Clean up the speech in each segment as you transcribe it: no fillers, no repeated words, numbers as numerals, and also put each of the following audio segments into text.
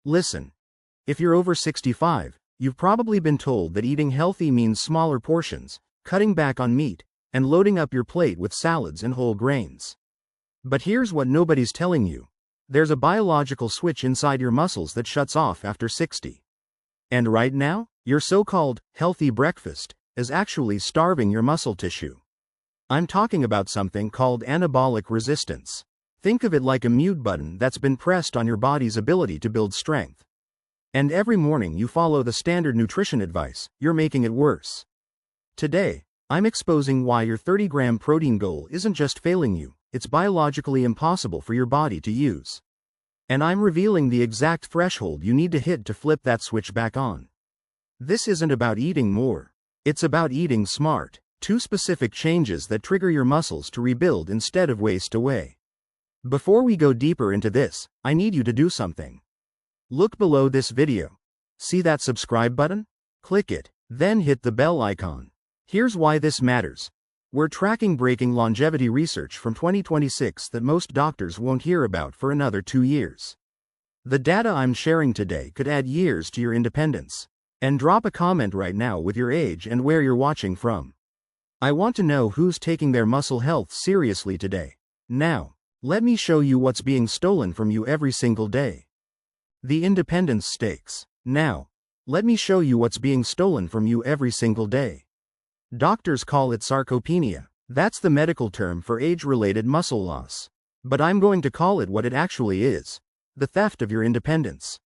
Listen. If you're over 65, you've probably been told that eating healthy means smaller portions, cutting back on meat, and loading up your plate with salads and whole grains. But here's what nobody's telling you. There's a biological switch inside your muscles that shuts off after 60. And right now, your so-called healthy breakfast is actually starving your muscle tissue. I'm talking about something called anabolic resistance. Think of it like a mute button that's been pressed on your body's ability to build strength. And every morning you follow the standard nutrition advice, you're making it worse. Today, I'm exposing why your 30-gram protein goal isn't just failing you, it's biologically impossible for your body to use. And I'm revealing the exact threshold you need to hit to flip that switch back on. This isn't about eating more. It's about eating smart. 2 specific changes that trigger your muscles to rebuild instead of waste away. Before we go deeper into this, I need you to do something. Look below this video. See that subscribe button? Click it, then hit the bell icon. Here's why this matters. We're tracking breaking longevity research from 2026 that most doctors won't hear about for another 2 years. The data I'm sharing today could add years to your independence. And drop a comment right now with your age and where you're watching from. I want to know who's taking their muscle health seriously today. Now, let me show you what's being stolen from you every single day. The independence stakes. Now, let me show you what's being stolen from you every single day. Doctors call it sarcopenia. That's the medical term for age-related muscle loss. But I'm going to call it what it actually is: the theft of your independence.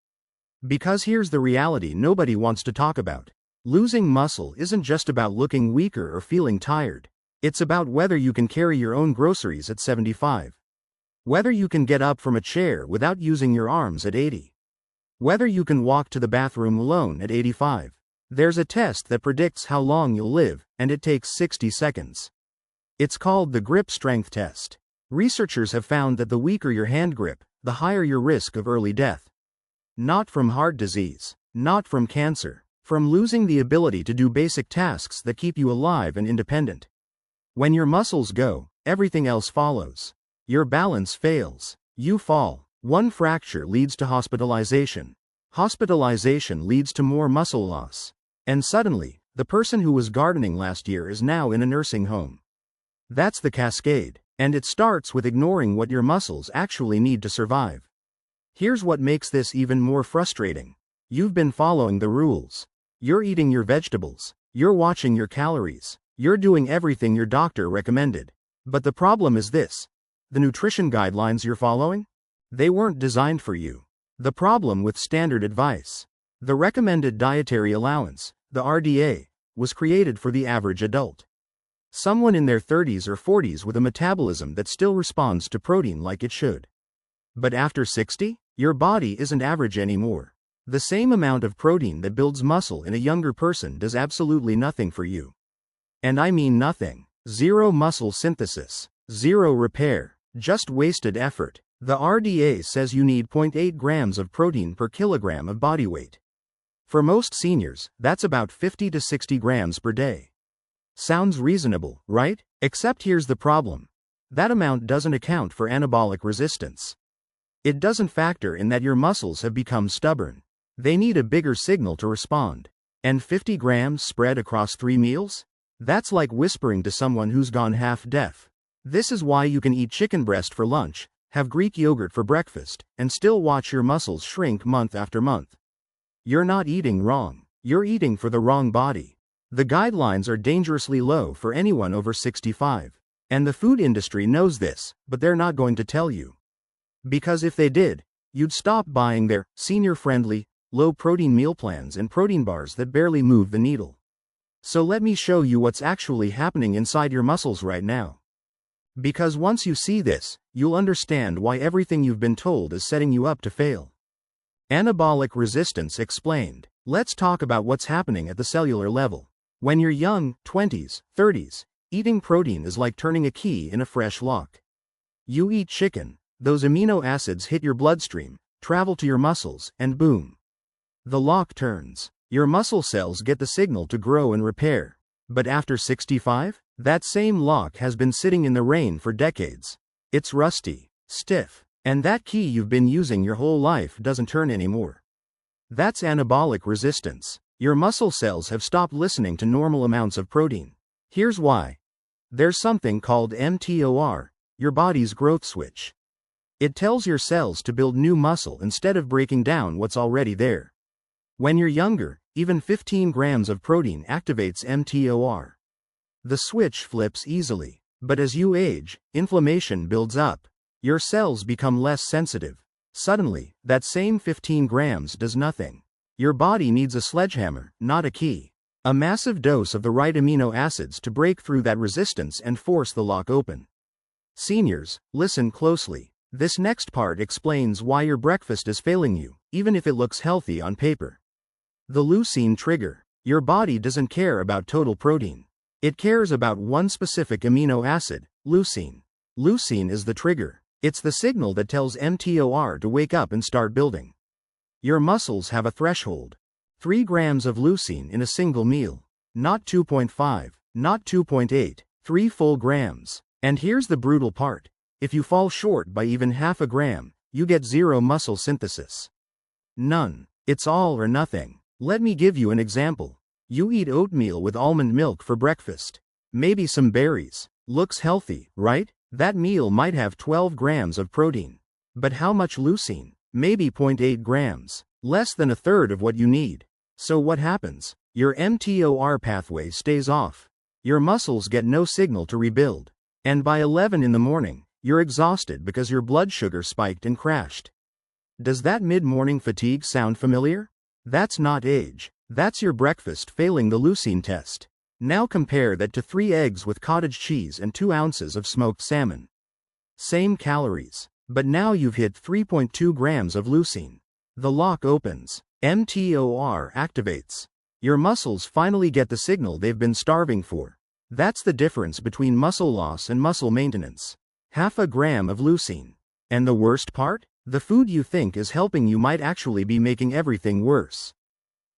Because here's the reality nobody wants to talk about. Losing muscle isn't just about looking weaker or feeling tired. It's about whether you can carry your own groceries at 75. Whether you can get up from a chair without using your arms at 80. Whether you can walk to the bathroom alone at 85. There's a test that predicts how long you'll live, and it takes 60 seconds. It's called the grip strength test. Researchers have found that the weaker your hand grip, the higher your risk of early death. Not from heart disease, not from cancer, from losing the ability to do basic tasks that keep you alive and independent. When your muscles go, everything else follows. Your balance fails. You fall. One fracture leads to hospitalization. Hospitalization leads to more muscle loss. And suddenly, the person who was gardening last year is now in a nursing home. That's the cascade, and it starts with ignoring what your muscles actually need to survive. Here's what makes this even more frustrating. You've been following the rules. You're eating your vegetables. You're watching your calories. You're doing everything your doctor recommended. But the problem is this: the nutrition guidelines you're following? They weren't designed for you. The problem with standard advice, the recommended dietary allowance, the RDA, was created for the average adult. Someone in their 30s or 40s with a metabolism that still responds to protein like it should. But after 60, your body isn't average anymore. The same amount of protein that builds muscle in a younger person does absolutely nothing for you. And I mean nothing. Zero muscle synthesis. Zero repair. Just wasted effort. The RDA says you need 0.8 grams of protein per kilogram of body weight. For most seniors, that's about 50 to 60 grams per day. Sounds reasonable, right? Except here's the problem. That amount doesn't account for anabolic resistance. It doesn't factor in that your muscles have become stubborn. They need a bigger signal to respond. And 50 grams spread across 3 meals? That's like whispering to someone who's gone half deaf. This is why you can eat chicken breast for lunch, have Greek yogurt for breakfast, and still watch your muscles shrink month after month. You're not eating wrong. You're eating for the wrong body. The guidelines are dangerously low for anyone over 65. And the food industry knows this, but they're not going to tell you. Because if they did, you'd stop buying their senior-friendly, low-protein meal plans and protein bars that barely move the needle. So let me show you what's actually happening inside your muscles right now. Because once you see this, you'll understand why everything you've been told is setting you up to fail. Anabolic resistance explained. Let's talk about what's happening at the cellular level. When you're young, 20s, 30s, eating protein is like turning a key in a fresh lock. You eat chicken, those amino acids hit your bloodstream, travel to your muscles, and boom. The lock turns. Your muscle cells get the signal to grow and repair. But after 65, that same lock has been sitting in the rain for decades. It's rusty, stiff, and that key you've been using your whole life doesn't turn anymore. That's anabolic resistance. Your muscle cells have stopped listening to normal amounts of protein. Here's why. There's something called mTOR, your body's growth switch. It tells your cells to build new muscle instead of breaking down what's already there. When you're younger, even 15 grams of protein activates mTOR. The switch flips easily, but as you age, inflammation builds up. Your cells become less sensitive. Suddenly, that same 15 grams does nothing. Your body needs a sledgehammer, not a key. A massive dose of the right amino acids to break through that resistance and force the lock open. Seniors, listen closely. This next part explains why your breakfast is failing you, even if it looks healthy on paper. The leucine trigger. Your body doesn't care about total protein. It cares about one specific amino acid, leucine. Leucine is the trigger. It's the signal that tells mTOR to wake up and start building. Your muscles have a threshold. 3 grams of leucine in a single meal. Not 2.5, not 2.8, 3 full grams. And here's the brutal part. If you fall short by even half a gram, you get zero muscle synthesis. None. It's all or nothing. Let me give you an example. You eat oatmeal with almond milk for breakfast. Maybe some berries. Looks healthy, right? That meal might have 12 grams of protein. But how much leucine? Maybe 0.8 grams. Less than a third of what you need. So what happens? Your mTOR pathway stays off. Your muscles get no signal to rebuild. And by 11 in the morning, you're exhausted because your blood sugar spiked and crashed. Does that mid-morning fatigue sound familiar? That's not age. That's your breakfast failing the leucine test. Now compare that to 3 eggs with cottage cheese and 2 ounces of smoked salmon. Same calories. But now you've hit 3.2 grams of leucine. The lock opens. mTOR activates. Your muscles finally get the signal they've been starving for. That's the difference between muscle loss and muscle maintenance. Half a gram of leucine. And the worst part? The food you think is helping you might actually be making everything worse.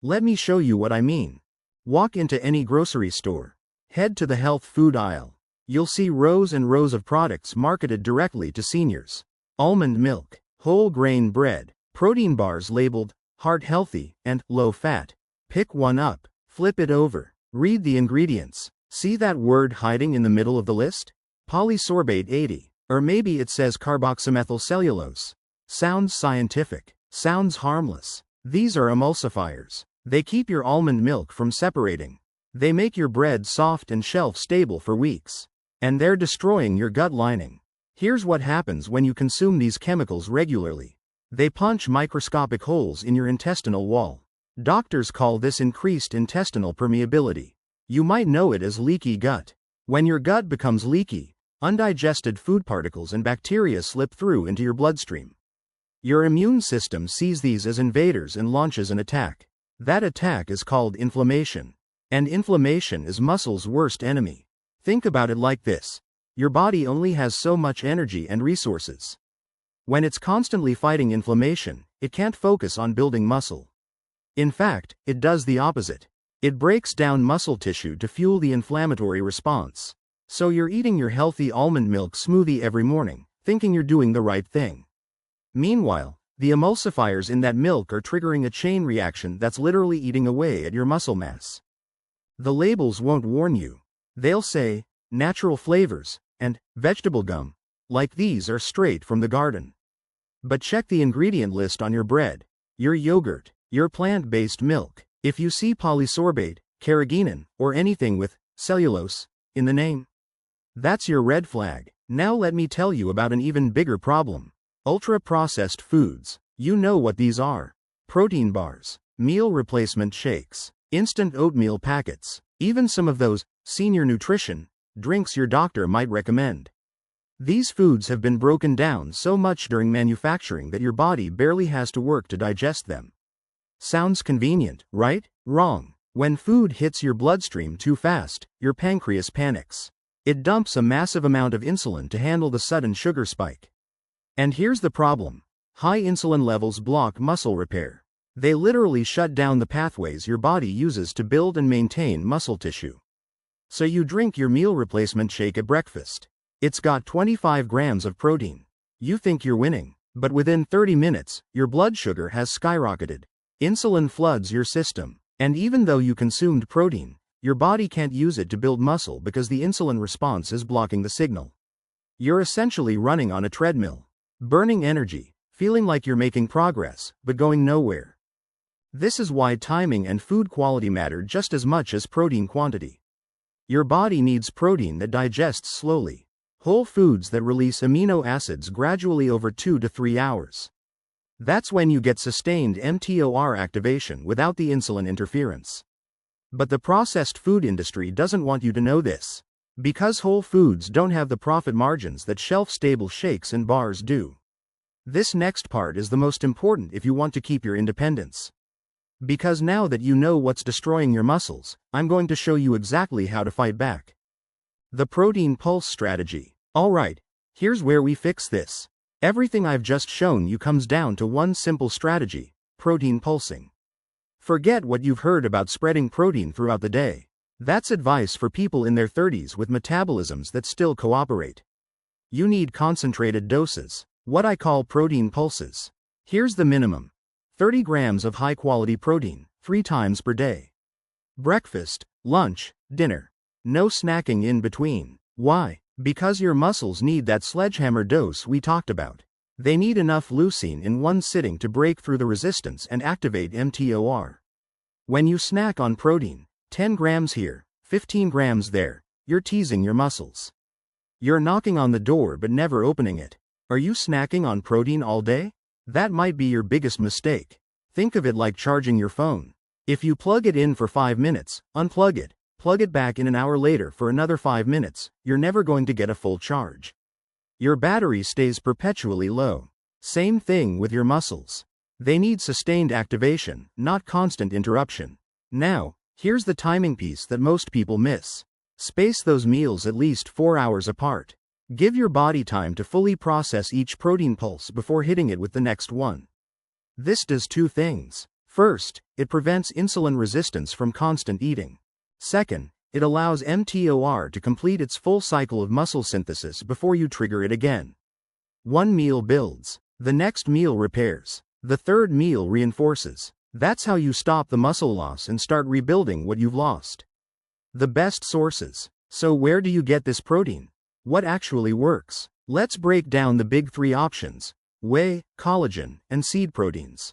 Let me show you what I mean. Walk into any grocery store. Head to the health food aisle. You'll see rows and rows of products marketed directly to seniors. Almond milk, whole grain bread, protein bars labeled heart healthy and low fat. Pick one up, flip it over, read the ingredients. See that word hiding in the middle of the list? Polysorbate 80. Or maybe it says carboxymethylcellulose. Sounds scientific. Sounds harmless. These are emulsifiers. They keep your almond milk from separating. They make your bread soft and shelf stable for weeks. And they're destroying your gut lining. Here's what happens when you consume these chemicals regularly. They punch microscopic holes in your intestinal wall. Doctors call this increased intestinal permeability. You might know it as leaky gut. When your gut becomes leaky, undigested food particles and bacteria slip through into your bloodstream. Your immune system sees these as invaders and launches an attack. That attack is called inflammation. And inflammation is muscle's worst enemy. Think about it like this. Your body only has so much energy and resources. When it's constantly fighting inflammation, it can't focus on building muscle. In fact, it does the opposite. It breaks down muscle tissue to fuel the inflammatory response. So you're eating your healthy almond milk smoothie every morning, thinking you're doing the right thing. Meanwhile, the emulsifiers in that milk are triggering a chain reaction that's literally eating away at your muscle mass. The labels won't warn you. They'll say, natural flavors, and vegetable gum, like these are straight from the garden. But check the ingredient list on your bread, your yogurt, your plant-based milk. If you see polysorbate, carrageenan, or anything with cellulose in the name, that's your red flag. Now let me tell you about an even bigger problem. Ultra-processed foods. You know what these are. Protein bars, meal replacement shakes, instant oatmeal packets, even some of those senior nutrition drinks your doctor might recommend. These foods have been broken down so much during manufacturing that your body barely has to work to digest them. Sounds convenient, right? Wrong. When food hits your bloodstream too fast, your pancreas panics. It dumps a massive amount of insulin to handle the sudden sugar spike. And here's the problem. High insulin levels block muscle repair. They literally shut down the pathways your body uses to build and maintain muscle tissue. So you drink your meal replacement shake at breakfast. It's got 25 grams of protein. You think you're winning, but within 30 minutes, your blood sugar has skyrocketed. Insulin floods your system, and even though you consumed protein, your body can't use it to build muscle because the insulin response is blocking the signal. You're essentially running on a treadmill, burning energy, feeling like you're making progress, but going nowhere. This is why timing and food quality matter just as much as protein quantity. Your body needs protein that digests slowly, whole foods that release amino acids gradually over 2 to 3 hours. That's when you get sustained mTOR activation without the insulin interference. But the processed food industry doesn't want you to know this, because whole foods don't have the profit margins that shelf-stable shakes and bars do. This next part is the most important if you want to keep your independence. Because now that you know what's destroying your muscles, I'm going to show you exactly how to fight back. The protein pulse strategy. Alright, here's where we fix this. Everything I've just shown you comes down to one simple strategy: protein pulsing. Forget what you've heard about spreading protein throughout the day. That's advice for people in their 30s with metabolisms that still cooperate. You need concentrated doses, what I call protein pulses. Here's the minimum: 30 grams of high-quality protein, 3 times per day. Breakfast, lunch, dinner. No snacking in between. Why? Because your muscles need that sledgehammer dose we talked about. They need enough leucine in one sitting to break through the resistance and activate mTOR. When you snack on protein, 10 grams here, 15 grams there, you're teasing your muscles. You're knocking on the door but never opening it. Are you snacking on protein all day? That might be your biggest mistake. Think of it like charging your phone. If you plug it in for 5 minutes, unplug it, plug it back in an hour later for another 5 minutes, you're never going to get a full charge. Your battery stays perpetually low. Same thing with your muscles. They need sustained activation, not constant interruption. Now, here's the timing piece that most people miss. Space those meals at least 4 hours apart. Give your body time to fully process each protein pulse before hitting it with the next one. This does 2 things. First, it prevents insulin resistance from constant eating. Second, it allows mTOR to complete its full cycle of muscle synthesis before you trigger it again. One meal builds. The next meal repairs. The third meal reinforces. That's how you stop the muscle loss and start rebuilding what you've lost. The best sources. So where do you get this protein? What actually works? Let's break down the big 3 options: whey, collagen, and seed proteins.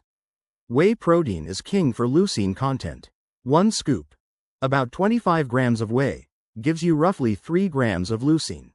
Whey protein is king for leucine content. 1 scoop, about 25 grams of whey, gives you roughly 3 grams of leucine.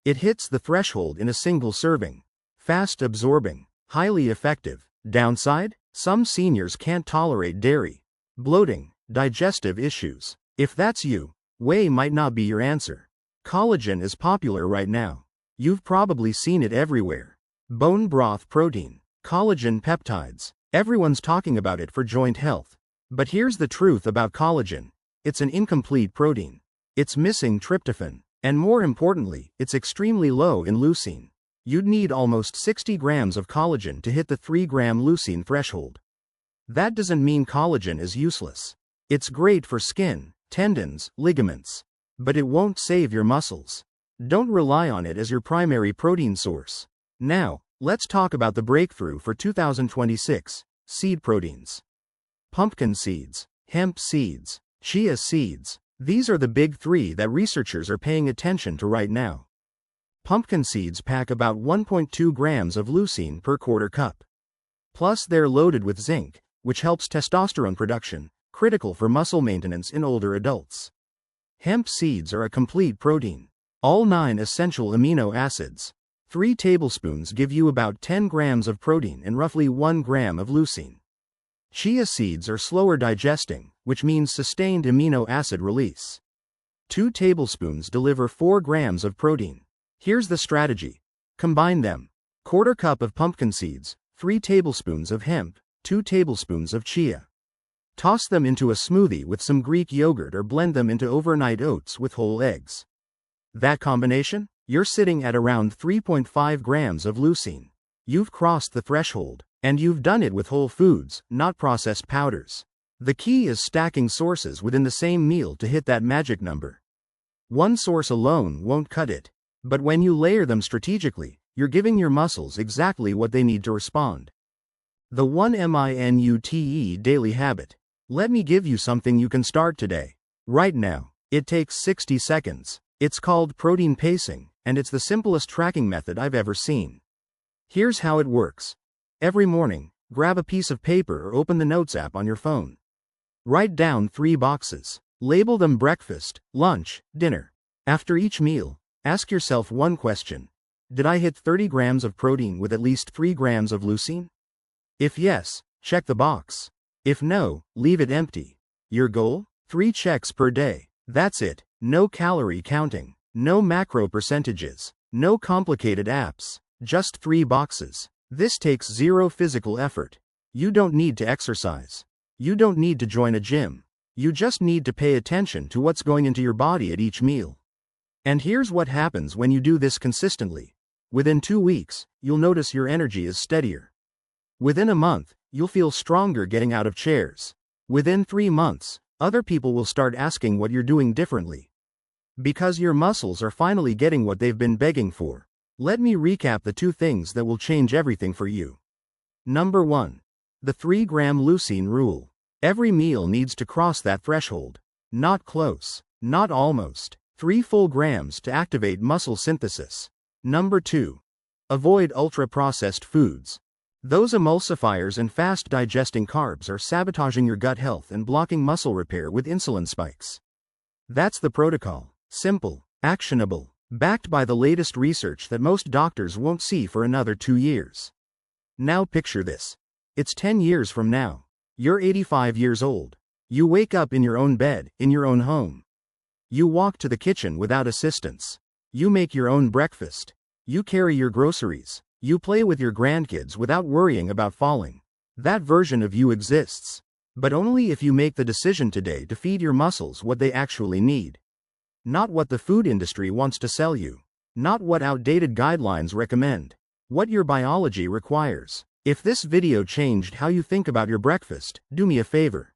It hits the threshold in a single serving. Fast absorbing, highly effective. Downside? Some seniors can't tolerate dairy, bloating, digestive issues. If that's you, whey might not be your answer. Collagen is popular right now. You've probably seen it everywhere. Bone broth protein, collagen peptides. Everyone's talking about it for joint health. But here's the truth about collagen: it's an incomplete protein. It's missing tryptophan, and more importantly, it's extremely low in leucine. You'd need almost 60 grams of collagen to hit the 3-gram leucine threshold. That doesn't mean collagen is useless. It's great for skin, tendons, ligaments. But it won't save your muscles. Don't rely on it as your primary protein source. Now, let's talk about the breakthrough for 2026, seed proteins. Pumpkin seeds, hemp seeds, chia seeds. These are the big 3 that researchers are paying attention to right now. Pumpkin seeds pack about 1.2 grams of leucine per quarter cup. Plus they're loaded with zinc, which helps testosterone production, critical for muscle maintenance in older adults. Hemp seeds are a complete protein. All 9 essential amino acids. 3 tablespoons give you about 10 grams of protein and roughly 1 gram of leucine. Chia seeds are slower digesting, which means sustained amino acid release. 2 tablespoons deliver 4 grams of protein. Here's the strategy. Combine them. Quarter cup of pumpkin seeds, 3 tablespoons of hemp, 2 tablespoons of chia. Toss them into a smoothie with some Greek yogurt or blend them into overnight oats with whole eggs. That combination? You're sitting at around 3.5 grams of leucine. You've crossed the threshold, and you've done it with whole foods, not processed powders. The key is stacking sources within the same meal to hit that magic number. One source alone won't cut it. But when you layer them strategically, you're giving your muscles exactly what they need to respond. The 1-minute daily habit. Let me give you something you can start today. Right now. It takes 60 seconds. It's called protein pacing, and it's the simplest tracking method I've ever seen. Here's how it works. Every morning, grab a piece of paper or open the Notes app on your phone. Write down 3 boxes. Label them breakfast, lunch, dinner. After each meal, ask yourself one question. Did I hit 30 grams of protein with at least 3 grams of leucine? If yes, check the box. If no, leave it empty. Your goal? 3 checks per day. That's it. No calorie counting. No macro percentages. No complicated apps. Just 3 boxes. This takes 0 physical effort. You don't need to exercise. You don't need to join a gym. You just need to pay attention to what's going into your body at each meal. And here's what happens when you do this consistently. Within 2 weeks, you'll notice your energy is steadier. Within a month, you'll feel stronger getting out of chairs. Within 3 months, other people will start asking what you're doing differently. Because your muscles are finally getting what they've been begging for. Let me recap the 2 things that will change everything for you. Number 1. The 3-gram leucine rule. Every meal needs to cross that threshold. Not close. Not almost. 3 full grams to activate muscle synthesis. Number 2. Avoid ultra-processed foods. Those emulsifiers and fast-digesting carbs are sabotaging your gut health and blocking muscle repair with insulin spikes. That's the protocol. Simple, actionable, backed by the latest research that most doctors won't see for another 2 years. Now picture this. It's 10 years from now. You're 85 years old. You wake up in your own bed, in your own home. You walk to the kitchen without assistance. You make your own breakfast. You carry your groceries. You play with your grandkids without worrying about falling. That version of you exists. But only if you make the decision today to feed your muscles what they actually need. Not what the food industry wants to sell you. Not what outdated guidelines recommend. What your biology requires. If this video changed how you think about your breakfast, do me a favor.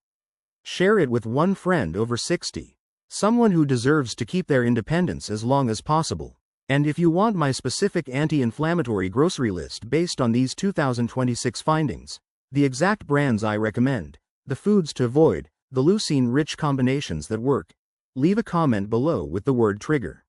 Share it with one friend over 60. Someone who deserves to keep their independence as long as possible. And if you want my specific anti-inflammatory grocery list based on these 2026 findings, the exact brands I recommend, the foods to avoid, the leucine-rich combinations that work, leave a comment below with the word trigger.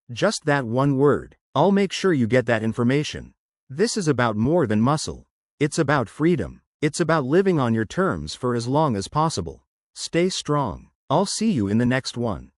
Just that one word. I'll make sure you get that information. This is about more than muscle. It's about freedom. It's about living on your terms for as long as possible. Stay strong. I'll see you in the next one.